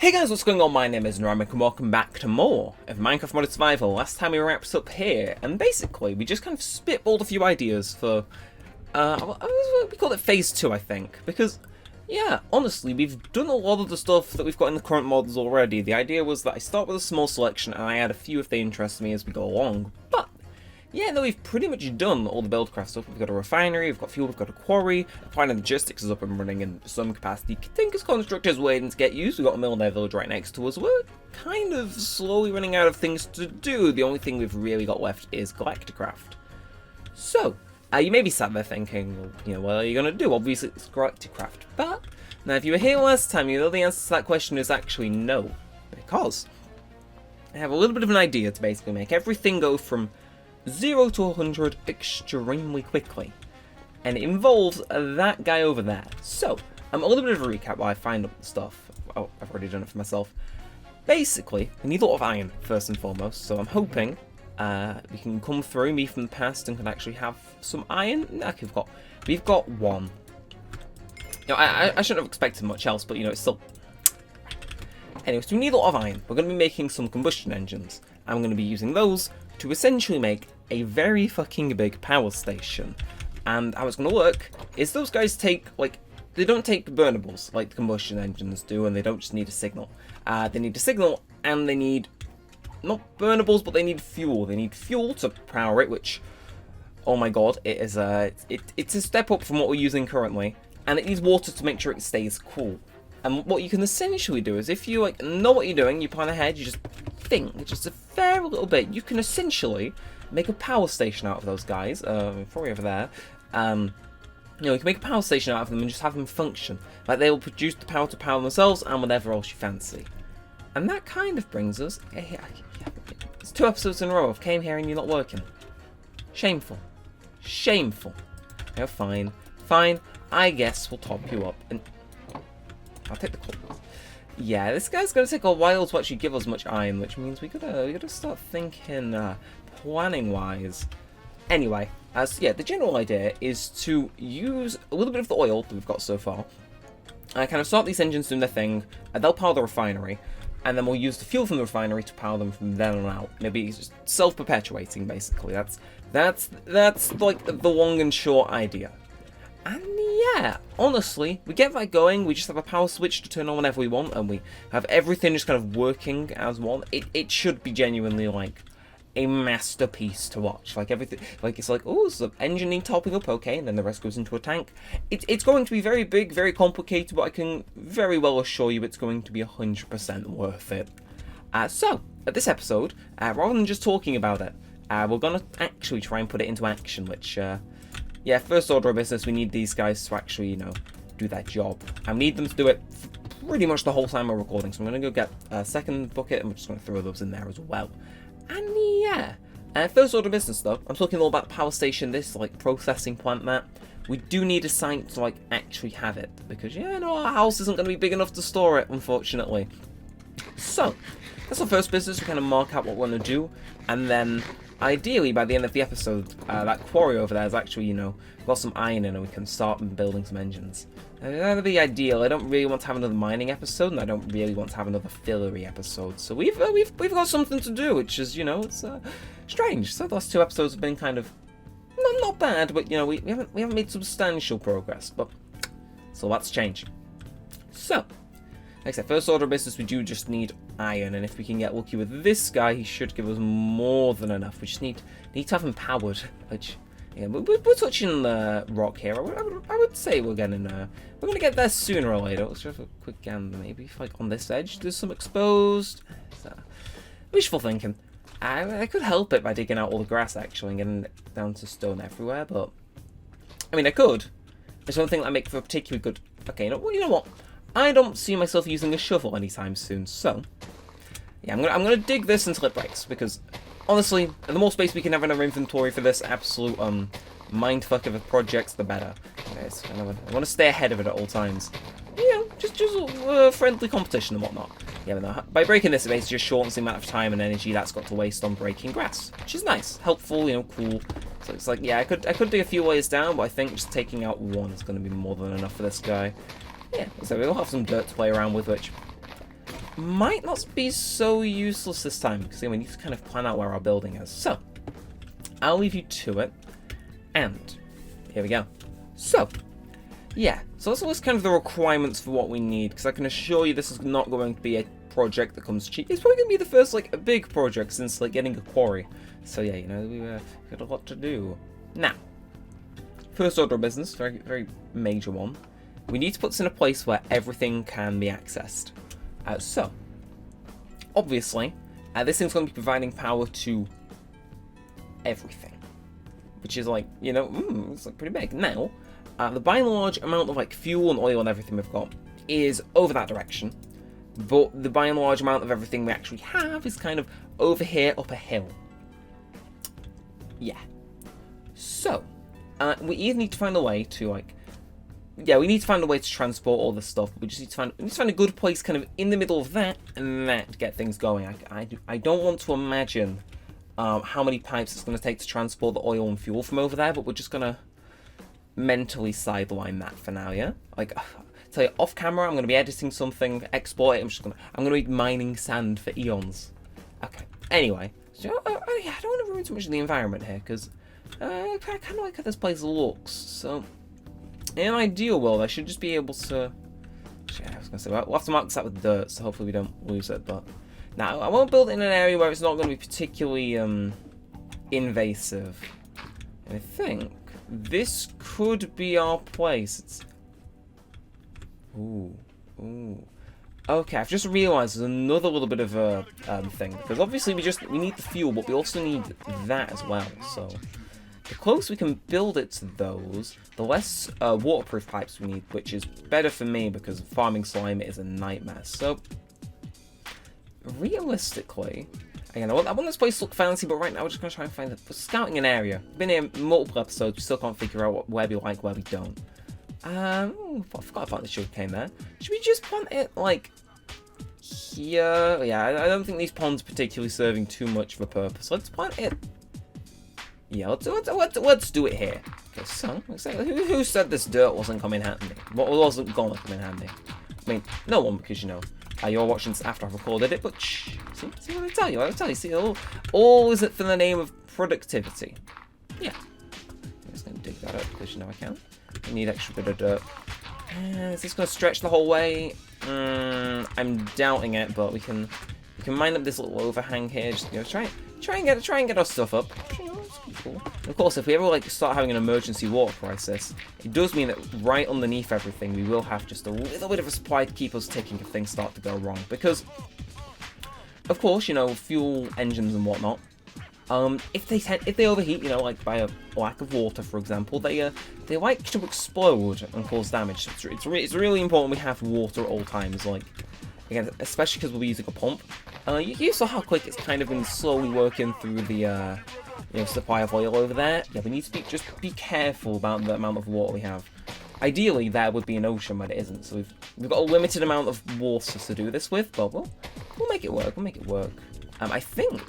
Hey guys, what's going on? My name is Neremik and welcome back to more of Minecraft Modded Survival. Last time we wrapped up here, and basically we just kind of spitballed a few ideas for, we called it Phase 2, I think. Because, yeah, honestly, we've done a lot of the stuff that we've got in the current mods already. The idea was that I start with a small selection and I add a few if they interest me as we go along. But, yeah, no, we've pretty much done all the Buildcraft stuff. We've got a refinery, we've got fuel, we've got a quarry, Applied Logistics is up and running in some capacity. Tinker's Constructor's waiting to get used. We've got a Millenaire village right next to us. We're kind of slowly running out of things to do. The only thing we've really got left is Galacticraft. So, you may be sat there thinking, well, you know, what are you going to do? Obviously, it's Galacticraft. But, now if you were here last time, you know the answer to that question is actually no. Because I have a little bit of an idea to basically make everything go from 0 to 100 extremely quickly. And it involves that guy over there. So, a little bit of a recap while I find up the stuff. Oh, I've already done it for myself. Basically, I need a lot of iron, first and foremost. So I'm hoping we can come through me from the past and can actually have some iron. Like we've got one. You know, I shouldn't have expected much else, but you know, it's still... Anyway, so we need a lot of iron. We're going to be making some combustion engines. I'm going to be using those to essentially make a very fucking big power station. And how it's going to work is those guys take, like, they don't take burnables like the combustion engines do, and they don't just need a signal. They need a signal, and they need, not burnables, but they need fuel. They need fuel to power it, which, oh my god, it is it's a step up from what we're using currently. And it needs water to make sure it stays cool. And what you can essentially do is, if you like know what you're doing, you plan ahead, you just think just a fair little bit, you can essentially make a power station out of those guys. Probably over there. You know, you can make a power station out of them and just have them function. Like, they will produce the power to power themselves and whatever else you fancy. And that kind of brings us... It's 2 episodes in a row. I've came here and you're not working. Shameful. Shameful. Yeah, fine. Fine. I guess we'll top you up. And I'll take the call. Yeah, this guy's going to take a while to actually give us much iron, which means we gotta start thinking planning-wise. Anyway, so yeah, the general idea is to use a little bit of the oil that we've got so far. Kind of start these engines doing their thing, and they'll power the refinery, and then we'll use the fuel from the refinery to power them from then on out. Maybe it's just self-perpetuating, basically. That's like the long and short idea. And yeah, honestly, we get that going, we just have a power switch to turn on whenever we want, and we have everything just kind of working as one. It should be genuinely, like, a masterpiece to watch. Like, everything, like, it's like, oh, it's an engine topping up, okay, and then the rest goes into a tank. It's going to be very big, very complicated, but I can very well assure you it's going to be 100% worth it. So, at this episode, rather than just talking about it, we're going to actually try and put it into action, which... yeah, first order of business, we need these guys to actually, you know, do their job. I need them to do it pretty much the whole time we're recording, so I'm going to go get a second bucket, and we're just going to throw those in there as well. And yeah, first order of business though, I'm talking all about the power station, this, like, processing plant that. We do need a site to, like, actually have it, because, yeah, no, our house isn't going to be big enough to store it, unfortunately. So, that's our first business. We kind of mark out what we want to do, and then... ideally, by the end of the episode, that quarry over there is actually, you know, got some iron in and we can start building some engines. That'd be ideal. I don't really want to have another mining episode, and I don't really want to have another fillery episode. So we've got something to do, which is, you know, it's strange. So the last 2 episodes have been kind of not bad, but you know, we haven't made substantial progress. But so that's changing. So, like I said, first order of business, we do just need iron, and if we can get lucky with this guy, he should give us more than enough. We just need to have him powered, which, yeah, we're touching the rock here. I would say we're gonna get there sooner or later. Let's just have a quick gander, maybe if, like, on this edge there's some exposed. Wishful thinking. I could help it by digging out all the grass actually and getting it down to stone everywhere, but I mean I could. I just don't think that make for a particularly good. Okay, you know what? I don't see myself using a shovel anytime soon, so yeah, I'm gonna dig this until it breaks, because honestly, the more space we can have in our inventory for this absolute mindfuck of a project, the better. Okay, so I want to stay ahead of it at all times. You know, just friendly competition and whatnot. Yeah, but no, by breaking this, it basically just shortens the amount of time and energy that's got to waste on breaking grass, which is nice, helpful, you know, cool. So it's like, yeah, I could dig a few layers down, but I think just taking out one is going to be more than enough for this guy. Yeah, so we'll have some dirt to play around with, which might not be so useless this time, because we need to kind of plan out where our building is. So, I'll leave you to it, and here we go. So, yeah, so that's always kind of the requirements for what we need, because I can assure you this is not going to be a project that comes cheap. It's probably going to be the first, like, a big project since, like, getting a quarry. So, yeah, you know, we've got a lot to do. Now, first order of business, very, very major one. We need to put this in a place where everything can be accessed. So, obviously, this thing's going to be providing power to everything. Which is like, you know, it's like pretty big. Now, the by and large amount of like fuel and oil and everything we've got is over that direction. But the by and large amount of everything we actually have is kind of over here up a hill. Yeah. So, we either need to find a way to like... Yeah, we need to find a way to transport all this stuff. We just need to find a good place kind of in the middle of that and that to get things going. I don't want to imagine how many pipes it's going to take to transport the oil and fuel from over there, but we're just going to mentally sideline that for now, yeah? Like, tell you, off camera, I'm going to be editing something, export it, I'm going to be mining sand for eons. Okay, anyway, so, yeah, I don't want to ruin too much of the environment here, because I kind of like how this place looks, so... In an ideal world, I should just be able to... Yeah, I was going to say, we'll have to mark this out with dirt, so hopefully we don't lose it, but... Now, I won't build it in an area where it's not going to be particularly invasive. And I think this could be our place. It's... Ooh. Okay, I've just realised there's another little bit of a thing. Because obviously we need the fuel, but we also need that as well, so... The closer we can build it to those, the less waterproof pipes we need, which is better for me because farming slime is a nightmare. So, realistically, again, I want this place to look fancy, but right now we're just going to try and find it. We're scouting an area. We've been here multiple episodes, we still can't figure out where we like, where we don't. I forgot about the sugarcane there. Should we just plant it, like, here? Yeah, I don't think these ponds are particularly serving too much of a purpose. Let's plant it. Yeah, let's do it here. Okay, so, who said this dirt wasn't coming handy? What wasn't gonna come in handy? I mean, no one, because, you know, you're watching this after I've recorded it, but shh, see what I tell you, see, all is it for the name of productivity. Yeah. I'm just gonna dig that up, because, you know, I can. I need extra bit of dirt. Is this gonna stretch the whole way? I'm doubting it, but we can mine up this little overhang here, just, you know, try and get our stuff up. Cool. And of course, if we ever like start having an emergency water crisis, it does mean that right underneath everything we will have just a little bit of a supply to keep us ticking if things start to go wrong. Because, of course, you know, fuel engines and whatnot, if they overheat, you know, like by a lack of water, for example, they like to explode and cause damage. It's really important we have water at all times. Like, again, especially because we'll be using a pump. You saw how quick it's kind of been slowly working through the you know, supply of oil over there. Yeah, we need to just be careful about the amount of water we have. Ideally, there would be an ocean, but it isn't. So we've got a limited amount of water to do this with, but we'll make it work. We'll make it work. I think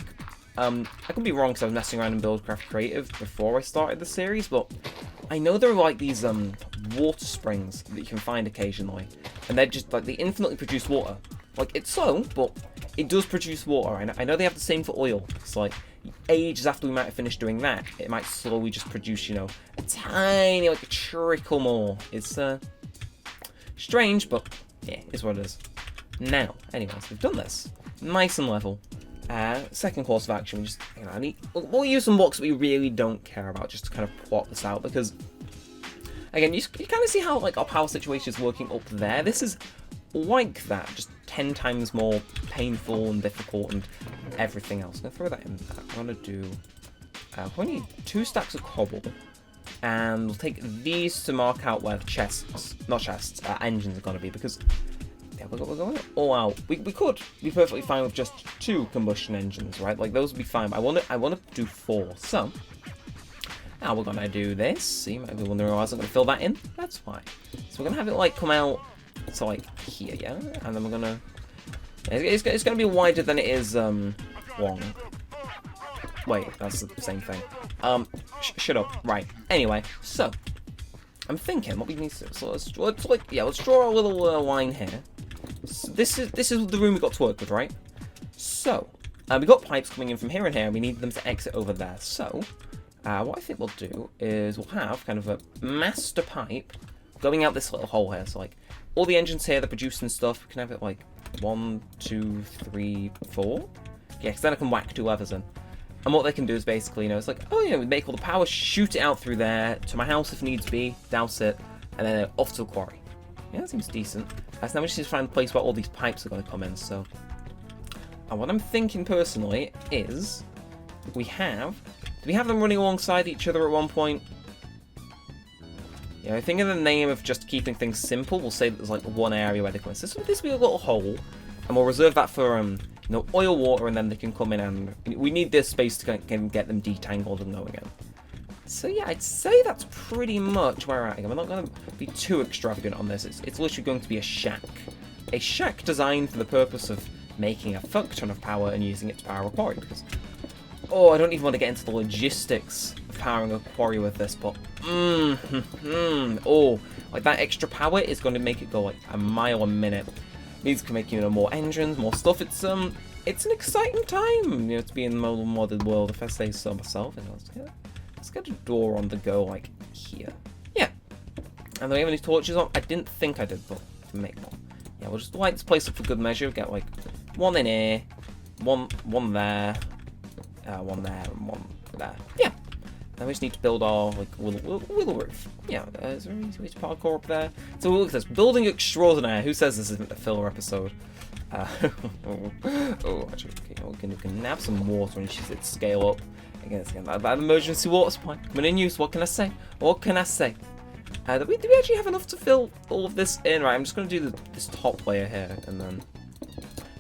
I could be wrong because I was messing around in Buildcraft Creative before I started the series, but I know there are like these water springs that you can find occasionally, and they're just like they infinitely produce water. Like it's slow, but it does produce water. I know they have the same for oil. It's like ages after we might have finished doing that, it might slowly just produce, you know, a tiny, like a trickle more. It's strange, but yeah, it's what it is. Now, anyways, we've done this. Nice and level. Second course of action, we just, you know, we'll use some blocks that we really don't care about just to kind of plot this out, because, again, you kind of see how, like, our power situation is working up there. This is like that, just 10 times more painful and difficult and everything else. I'm going to throw that in there. I'm going to do, we need 2 stacks of cobble, and we'll take these to mark out where the engines are going to be, because yeah, we're going all out. We could be perfectly fine with just 2 combustion engines, right? Like, those would be fine, but I want to do 4. So, now we're going to do this. See, you might be wondering why I wasn't going to fill that in. That's why. So we're going to have it, like, come out to, like, here, yeah? And then we're going to... It's going to be wider than it is, long. Wait, that's the same thing. Shut up. Right. Anyway, so... I'm thinking what we need to do. So let's draw a little line here. So this is the room we got to work with, right? So, we got pipes coming in from here and here, and we need them to exit over there. So, what I think we'll do is we'll have kind of a master pipe going out this little hole here. So, like, all the engines here, they're producing stuff. We can have it, like, 1, 2, 3, 4. Yeah, because then I can whack 2 levers in. And what they can do is basically, you know, it's like, oh, yeah, we make all the power, shoot it out through there, to my house if needs be, douse it, and then off to the quarry. Yeah, that seems decent. So now we just need to find a place where all these pipes are going to come in, so... And what I'm thinking personally is, do we have them running alongside each other at one point? Yeah, I think in the name of just keeping things simple, we'll say that there's like one area where they come in. So this will be a little hole, and we'll reserve that for, you know, oil, water, and then they can come in, and we need this space to get them detangled and going in. So yeah, I'd say that's pretty much where we're at. We're not going to be too extravagant on this. It's literally going to be a shack. A shack designed for the purpose of making a fuck ton of power and using it to power a quarry, because... Oh, I don't even want to get into the logistics of powering a quarry with this, but... Oh, like that extra power is going to make it go like a mile a minute. These can make, you know, more engines, more stuff. It's an exciting time, you know, to be in the modded world, if I say so myself. Let's get a door on the go, like, here. Yeah. And do we have any torches on? I didn't think I did, but I can make one. Yeah, we'll just light this place up for good measure. Get, like, one in here, one there, one there, and one there. Yeah. Now we just need to build our, like, willow roof. Yeah, is there any way to parkour up there? So look at this. Building extraordinaire. Who says this isn't a filler episode? Actually, okay, we can nab some water and just scale up. Again, that emergency water supply coming in use. What can I say? What can I say? Do we actually have enough to fill all of this in? Right, I'm just going to do this top layer here, and then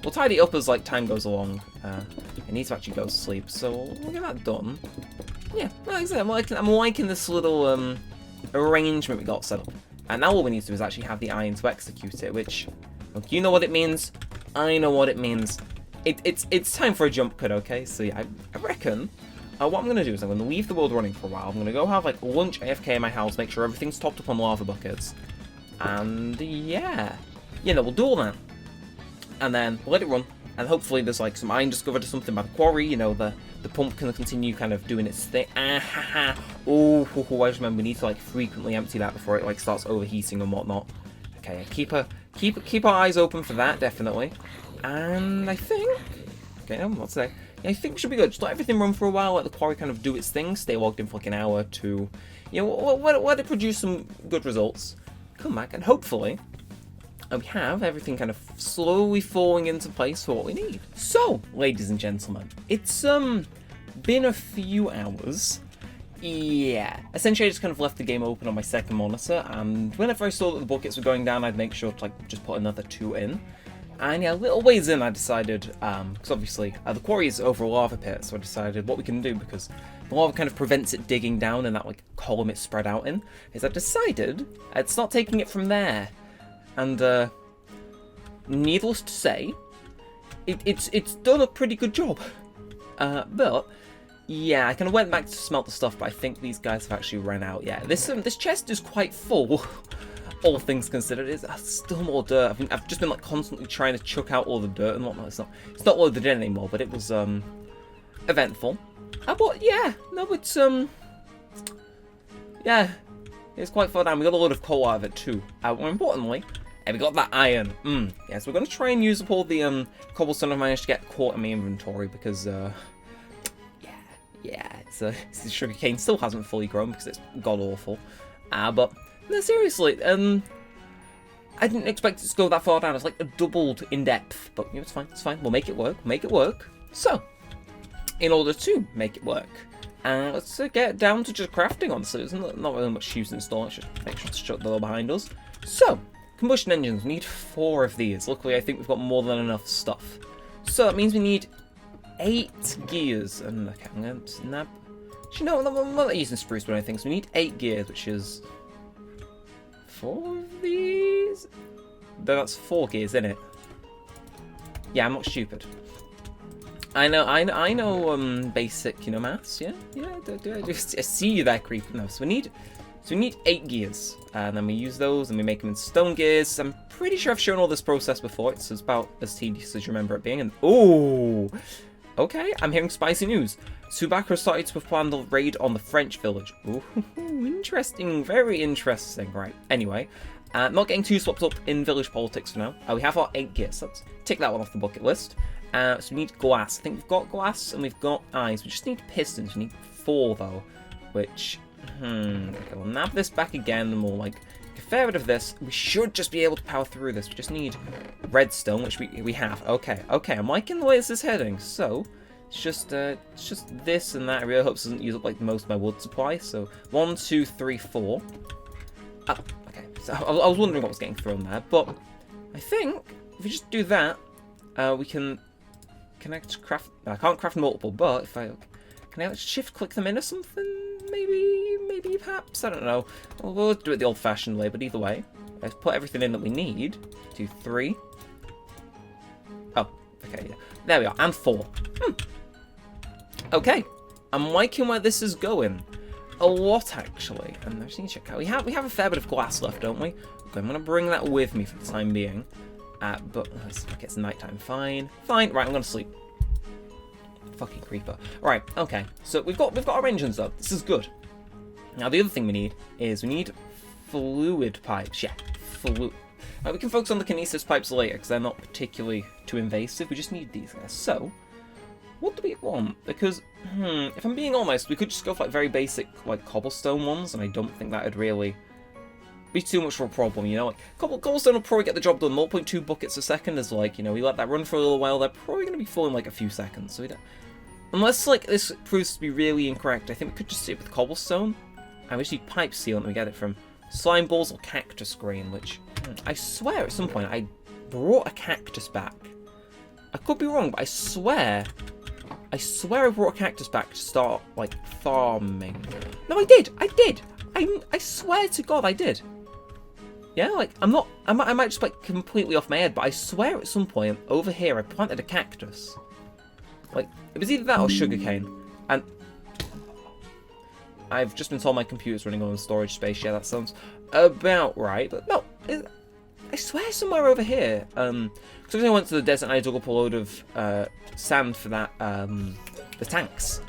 we'll tidy it up as like time goes along. I need to actually go to sleep, so we'll get that done. Yeah, like I said, I'm liking this little arrangement we got set up. And now all we need to do is actually have the iron to execute it, which, look, you know what it means. I know what it means. It's time for a jump cut, okay? So yeah, I reckon. What I'm going to do is I'm going to leave the world running for a while. I'm going to go have like lunch AFK in my house, make sure everything's topped up on lava buckets. And yeah. You know, we'll do all that. And then we'll let it run. And hopefully there's like some iron discovered or something by the quarry. You know, the pump can continue kind of doing its thing. Oh, I just remember we need to like frequently empty that before it like starts overheating and whatnot. Okay, keep our eyes open for that, definitely. And I think... Okay, what's that? I think we should be good. Just let everything run for a while, let the quarry kind of do its thing, stay logged in for like an hour to, you know, let it produce some good results. Come back, and hopefully we have everything kind of slowly falling into place for what we need. So, ladies and gentlemen, it's been a few hours. Yeah, essentially I just kind of left the game open on my second monitor, and whenever I saw that the buckets were going down, I'd make sure to like just put another 2 in. And yeah, a little ways in I decided, because obviously the quarry is over a lava pit, so I decided what we can do, because the lava kind of prevents it digging down in that like column it's spread out in, is I decided I'd start taking it from there. And needless to say, it's done a pretty good job. But yeah, I kind of went back to smelt the stuff, but I think these guys have actually run out. Yeah, this chest is quite full. All things considered, it's still more dirt. I've just been like constantly trying to chuck out all the dirt and whatnot. It's not loaded in anymore, but it was eventful. But yeah, no, it's yeah, it's quite far down. We got a lot of coal out of it too. More importantly, we got that iron. Yeah, so we're gonna try and use up all the cobblestone I've managed to get caught in my inventory, because yeah, the sugarcane still hasn't fully grown because it's god awful. But no, seriously, I didn't expect it to go that far down. It's like doubled in depth, but you know, it's fine. We'll make it work. So, in order to make it work, let's get down to just crafting, honestly. There's not really much use in store. Let's just make sure to shut the door behind us. So, combustion engines, we need 4 of these. Luckily, I think we've got more than enough stuff. So, that means we need 8 gears. And okay, I'm going to snap. Actually, no, I'm not using spruce or anything, so we need 8 gears, which is 4 of these? That's 4 gears, isn't it? Yeah, I'm not stupid. I know basic, you know, maths, yeah? Yeah, I see you there, creep. No, so we need So we need 8 gears, and then we use those, and we make them in stone gears. I'm pretty sure I've shown all this process before. It's about as tedious as you remember it being. And oh, okay, I'm hearing spicy news. Subakra started to plan the raid on the French village. Ooh, interesting, very interesting. Right, anyway, not getting too swept up in village politics for now. We have our 8 gears, so let's tick that one off the bucket list. So we need glass. I think we've got glass, and we've got eyes. We just need pistons. We need 4, though, which... Okay, we'll nab this back again, and we'll, like, get a fair bit of this. We should just be able to power through this. We just need redstone, which we have. Okay, I'm liking the way this is heading. So, it's just this and that. I really hope this doesn't use up, like, most of my wood supply. So, 1, 2, 3, 4. Oh, okay, so I was wondering what was getting thrown there, but I think if we just do that, we can connect craft... I can't craft multiple, but if I... Can I shift-click them in or something? Maybe, perhaps? I don't know. We'll do it the old-fashioned way, but either way. Let's put everything in that we need. 2, 3. Oh, okay, yeah. There we are, and 4. Okay. I'm liking where this is going. A lot, actually. And I just need to check out. We have a fair bit of glass left, don't we? Okay, I'm going to bring that with me for the time being. But, okay, it's nighttime. Fine. Right, I'm going to sleep. Fucking creeper. Right, okay. So we've got our engines up. This is good. Now the other thing we need is fluid pipes. Yeah, fluid. We can focus on the kinesis pipes later because they're not particularly too invasive. We just need these guys. So, what do we want? Because, if I'm being honest, we could just go for like very basic like cobblestone ones, and I don't think that would really be too much of a problem, you know? Like, cobblestone will probably get the job done. 0.2 buckets a second is like, you know, we let that run for a little while, they're probably going to be full in like a few seconds. So we don't... Unless, like, this proves to be really incorrect, I think we could just stick with cobblestone. I wish need pipe sealant, we get it from slime balls or cactus grain, which I swear at some point I brought a cactus back. I could be wrong, but I swear I brought a cactus back to start, like, farming. No, I did! I swear to God I did. Yeah, like, I might just, like, completely off my head, but I swear at some point over here I planted a cactus. Like, it was either that or sugarcane. And I've just been told my computer's running on storage space. Yeah, that sounds about right. But no, I swear somewhere over here. Because I went to the desert and I dug up a load of sand for that, the tanks.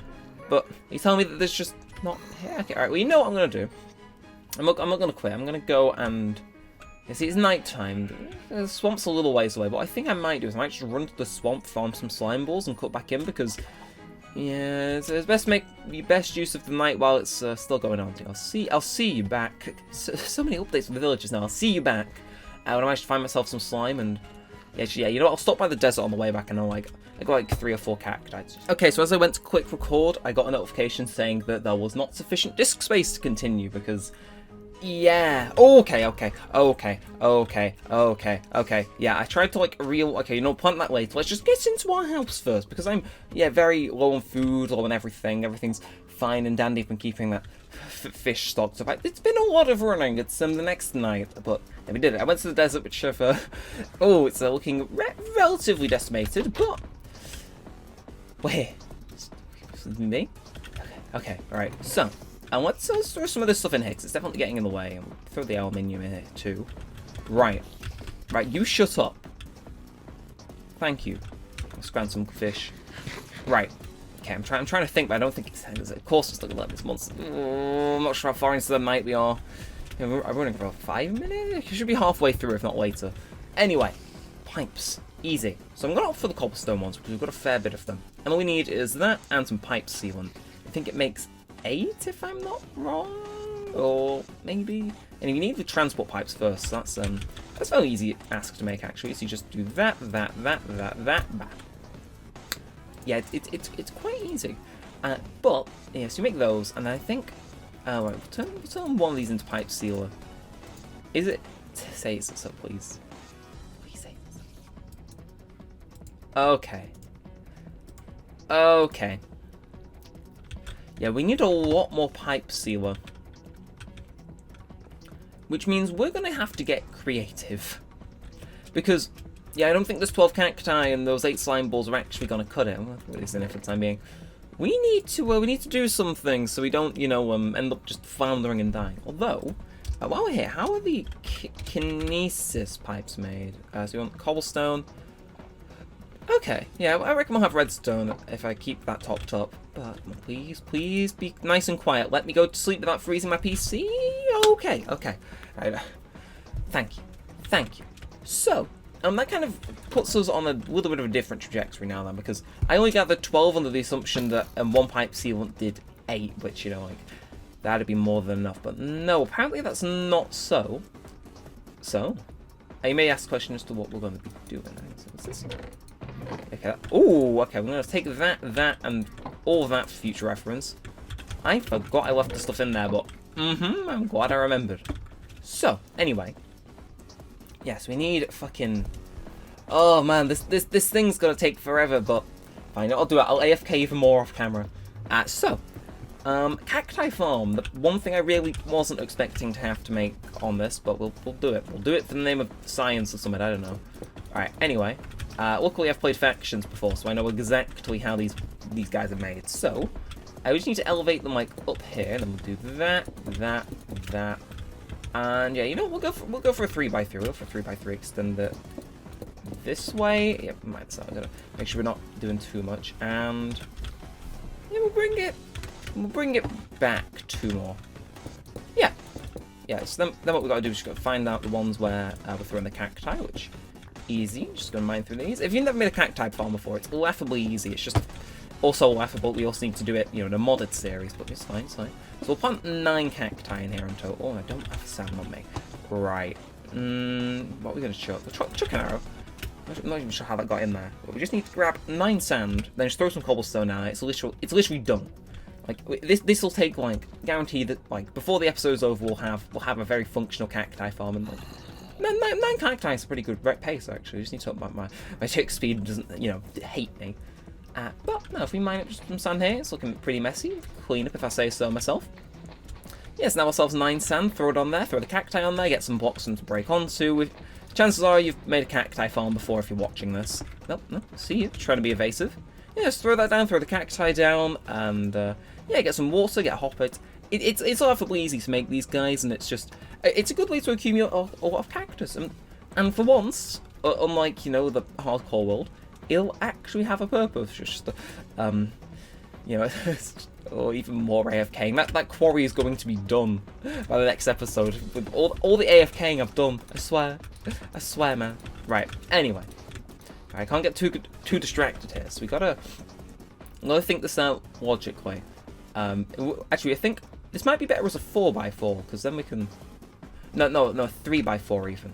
But you tell me that there's just not here. Okay, alright, well, you know what I'm going to do. I'm not going to quit. I'm going to go and... You see, it's night time. The swamp's a little ways away, but what I think I might do is I might just run to the swamp, farm some slime balls, and cut back in because, yeah, it's best to make the best use of the night while it's still going on. I'll see you back. So many updates for the villagers now. I'll see you back when I manage to find myself some slime and yeah, you know what? I'll stop by the desert on the way back and I got like 3 or 4 cacti. Okay, so as I went to click record, I got a notification saying that there was not sufficient disk space to continue because. Yeah. Okay. Yeah, I tried to like okay, you know, plant that later. Let's just get into our house first because I'm very low on food, low on everything. Everything's fine and dandy from keeping that fish stocked up. It's been a lot of running. It's the next night, but yeah, we did it. I went to the desert, which it's looking relatively decimated, but wait, me? Okay. All right. So. And let's throw some of this stuff in here, because it's definitely getting in the way. And we'll throw the aluminium in here, too. Right, you shut up. Thank you. Let's grab some fish. Right. Okay, I'm trying to think, but I don't think it's... Of course it's looking like this monster. I'm not sure how far into the night we are. I'm running for about 5 minutes? We should be halfway through, if not later. Anyway, pipes. Easy. So I'm going to opt for the cobblestone ones, because we've got a fair bit of them. And all we need is that and some pipe sealant. I think it makes... 8, if I'm not wrong, or maybe. And you need the transport pipes first. So that's very easy ask to make actually. So you just do that. Yeah, it's quite easy. But yeah, so you make those, and I think right, we'll turn one of these into pipe sealer. Is it? Say so, please. Please say so. Okay. Yeah, we need a lot more pipe sealer. Which means we're going to have to get creative. Because, yeah, I don't think this 12 cacti and those 8 slime balls are actually going to cut it. I'm going to put this in there for the time being. we need to do something so we don't, you know, end up just floundering and dying. Although, while we're here, how are the kinesis pipes made? So you want cobblestone? Okay, yeah, I reckon we'll have redstone if I keep that topped up. But please, please be nice and quiet. Let me go to sleep without freezing my PC. Okay, okay. Right. Thank you, thank you. So, that kind of puts us on a little bit of a different trajectory now then, because I only gathered 12 under the assumption that one pipe sealant did 8, which, you know, like, that'd be more than enough. But no, apparently that's not so. So, you may ask the question as to what we're going to be doing. So what's this? Okay. Ooh, okay, we're going to take that, and all of that for future reference. I forgot I left the stuff in there, but I'm glad I remembered. So, anyway. Yes, we need fucking... Oh man, this thing's gonna take forever, but fine, I'll do it. I'll AFK even more off camera. Cacti Farm. The one thing I really wasn't expecting to have to make on this, but we'll do it. We'll do it for the name of science or something. I don't know. All right. Anyway, luckily I've played Factions before, so I know exactly how these guys are made. So I just need to elevate them like up here, and then we'll do that. And yeah, you know, we'll go for a 3x3. We'll go for a 3x3. Extend it this way. Yep, might. So I'm gonna make sure we're not doing too much. And yeah, we'll bring it back 2 more. Yeah. Yeah. So then what we gotta do is just gotta find out the ones where we're throwing the cacti, which easy. Just gonna mine through these. If you've never made a cacti farm before, it's laughably easy. It's just also laughable. We also need to do it, you know, in a modded series, but it's fine. It's fine. So we'll plant 9 cacti in here in total. Oh, I don't have a sand on me. Right. What are we going to chuck? We'll chuck an arrow. I'm not even sure how that got in there. But we just need to grab 9 sand, then just throw some cobblestone down. It's literally done. Like this will take, like, guaranteed that, like, before the episode's over, we'll have a very functional cacti farm, and like 9 cacti is a pretty good pace actually. I just need to hope my tick speed doesn't, you know, hate me. But no, if we mine up just some sand here, it's looking pretty messy. Clean up if I say so myself. Yes, now ourselves 9 sand, throw it on there, throw the cacti on there, get some blocks to break onto. Chances are you've made a cacti farm before if you're watching this. Nope, see you, trying to be evasive. Yeah, just throw that down, throw the cacti down, and yeah, get some water, get a hopper. It's laughably easy to make these guys, and it's a good way to accumulate a lot of cactus. And for once, unlike, you know, the hardcore world, it'll actually have a purpose. Just, you know, or even more AFKing. That quarry is going to be done by the next episode with all the AFKing I've done. I swear, man. Right. Anyway, I can't get too distracted here. So we gotta think this out logically. Actually, I think this might be better as a 4x4 because then we can. No, 3x4 even.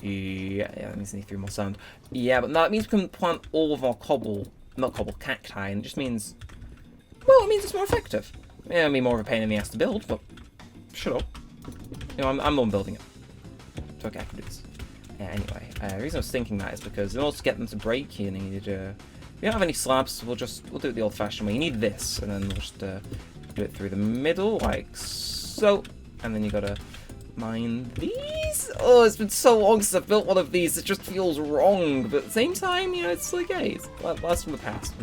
Yeah, that means we need 3 more sand. Yeah, but no, that means we can plant all of our cacti, and it just means, well, it means it's more effective. Yeah, it'll be more of a pain in the ass to build, but shut up. You know, I'm the one building it. It's okay, I can do this. Yeah, anyway, the reason I was thinking that is because in order to get them to break, you need, if you don't have any slabs, we'll do it the old-fashioned way. You need this, and then we'll just do it through the middle, like so, and then you gotta mine these. Oh, it's been so long since I've built one of these. It just feels wrong, but at the same time, you know, it's like, hey, it's blast from the past.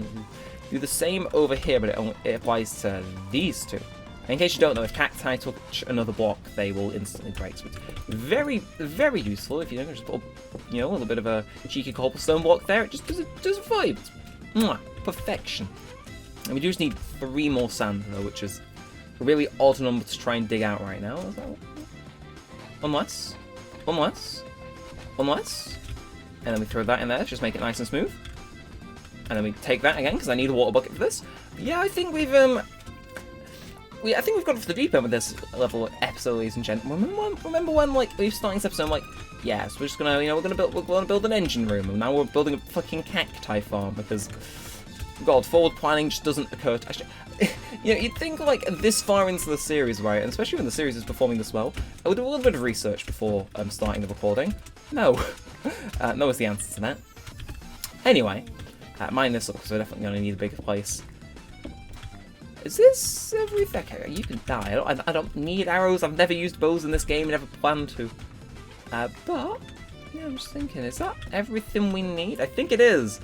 Do the same over here, but it applies to these 2. And in case you don't know, if cacti touch another block, they will instantly break. So it's very, very useful. If you don't just put, you know, a little bit of a cheeky cobblestone block there, it just does a vibe. It's perfection. And we just need 3 more sand though, which is a really odd number to try and dig out right now. Unless, and then we throw that in there, just make it nice and smooth. And then we take that again, because I need a water bucket for this. Yeah, I think we've gone off the deep end with this level episode, ladies and gentlemen. Remember when, like, we were starting this episode, I'm like, yes, we're just gonna, you know, we're gonna build an engine room, and now we're building a fucking cacti farm, because, God, forward planning just doesn't occur to, actually, you know, you'd think, like, this far into the series, right, and especially when the series is performing this well, I would do a little bit of research before starting the recording. No. No is the answer to that. Anyway, mine this up, because we're definitely going to need a bigger place. Is this everything? Okay, you can die. I don't need arrows. I've never used bows in this game, never planned to. But, yeah, I'm just thinking, is that everything we need? I think it is.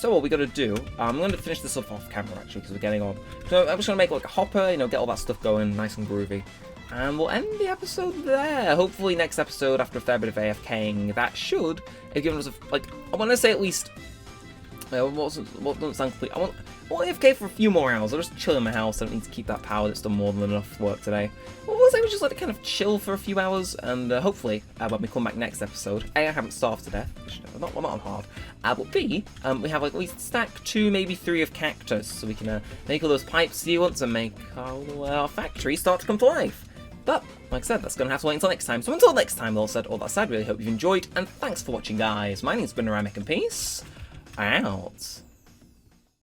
So what we got to do, I'm going to finish this up off camera actually because we're getting on. So I'm just going to make like a hopper, you know, get all that stuff going nice and groovy. And we'll end the episode there. Hopefully next episode, after a fair bit of AFKing, that should have given us, I want to say at least, what doesn't sound complete, I want AFK for a few more hours. I'll just chill in my house. I don't need to keep that power. That's done more than enough work today. Well, we'll say we just let it kind of chill for a few hours, and hopefully, when we come back next episode, A, I haven't starved to death, which, I'm not on hard, but B, we have like at least stack 2, maybe 3 of cactus, so we can make all those pipes you want to make our factory start to come to life. But, like I said, that's going to have to wait until next time. So until next time, all that said, really hope you've enjoyed, and thanks for watching, guys. My name's been Neremik, and peace out.